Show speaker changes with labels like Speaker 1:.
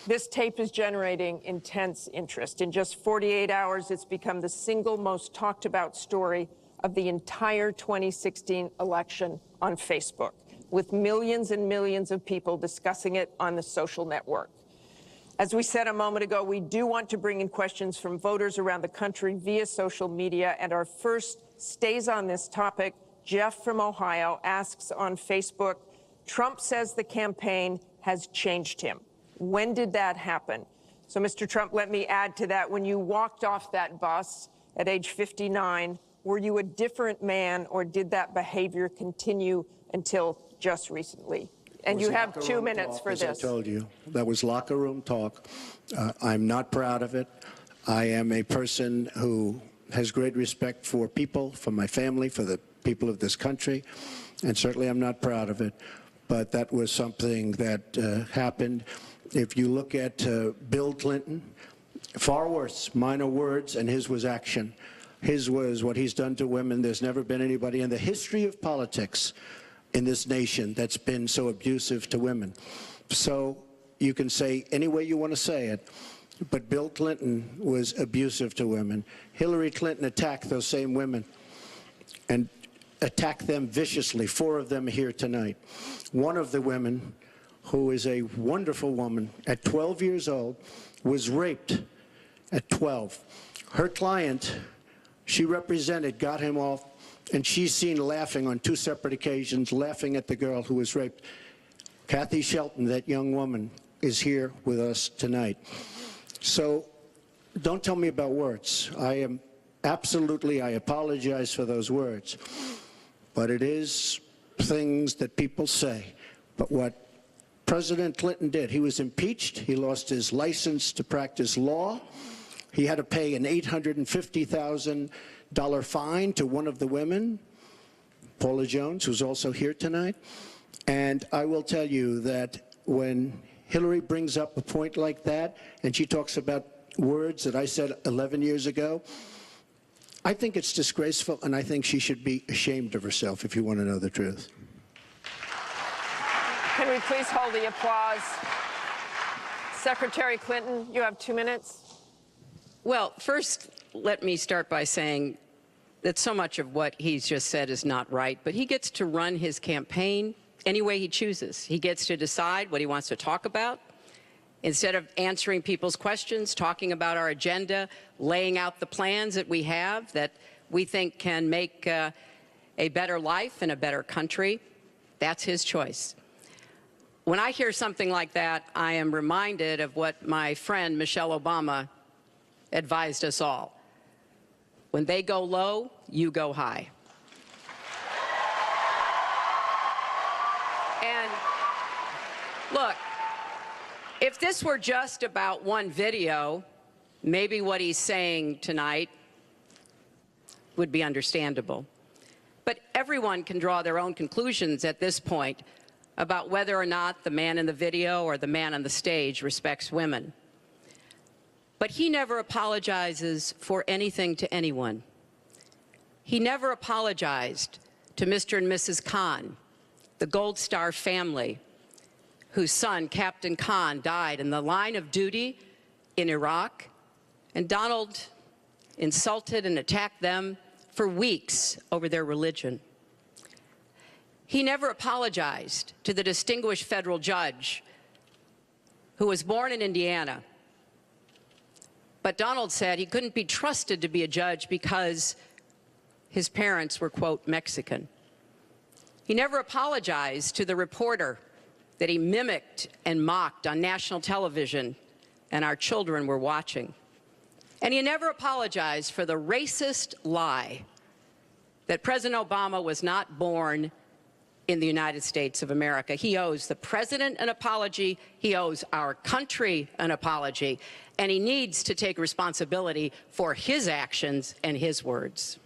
Speaker 1: This tape is generating intense interest. In just 48 hours, it's become the single most talked about story of the entire 2016 election on Facebook, with millions and millions of people discussing it on the social network. As we said a moment ago, we do want to bring in questions from voters around the country via social media, and our first stays on this topic. Jeff from Ohio asks on Facebook, Trump says the campaign has changed him. When did that happen? So, Mr. Trump, let me add to that. When you walked off that bus at age 59, were you a different man, or did that behavior continue until just recently? And you have 2 minutes for this.
Speaker 2: As I told you, that was locker room talk. I'm not proud of it. I am a person who has great respect for people, for my family, for the people of this country, and certainly I'm not proud of it. But that was something that happened. If you look at Bill Clinton, far worse, minor words, and his was action. His was what he's done to women. There's never been anybody in the history of politics in this nation that's been so abusive to women. So you can say any way you want to say it, but Bill Clinton was abusive to women. Hillary Clinton attacked those same women and attacked them viciously. 4 of them are here tonight. One of the women, who is a wonderful woman, at 12 years old, was raped at 12. Her client, she represented, got him off, and she's seen laughing on 2 separate occasions, laughing at the girl who was raped. Kathy Shelton, that young woman, is here with us tonight. So don't tell me about words. I apologize for those words. But it is things that people say. But what President Clinton did, he was impeached. He lost his license to practice law. He had to pay an $850,000 fine to one of the women, Paula Jones, who's also here tonight. And I will tell you that when Hillary brings up a point like that, and she talks about words that I said 11 years ago, I think it's disgraceful, and I think she should be ashamed of herself, if you want to know the truth.
Speaker 1: Can we please hold the applause? Secretary Clinton, you have 2 minutes.
Speaker 3: Well, first, let me start by saying that so much of what he's just said is not right, but he gets to run his campaign any way he chooses. He gets to decide what he wants to talk about. Instead of answering people's questions, talking about our agenda, laying out the plans that we have that we think can make a better life and a better country, that's his choice. When I hear something like that, I am reminded of what my friend Michelle Obama advised us all. When they go low, you go high. And look, if this were just about one video, maybe what he's saying tonight would be understandable. But everyone can draw their own conclusions at this point about whether or not the man in the video or the man on the stage respects women. But he never apologizes for anything to anyone. He never apologized to Mr. and Mrs. Khan, the Gold Star family, whose son, Captain Khan, died in the line of duty in Iraq, and Donald insulted and attacked them for weeks over their religion. He never apologized to the distinguished federal judge who was born in Indiana. But Donald said he couldn't be trusted to be a judge because his parents were, quote, Mexican. He never apologized to the reporter that he mimicked and mocked on national television, and our children were watching. And he never apologized for the racist lie that President Obama was not born in the United States of America. He owes the president an apology, he owes our country an apology, and he needs to take responsibility for his actions and his words.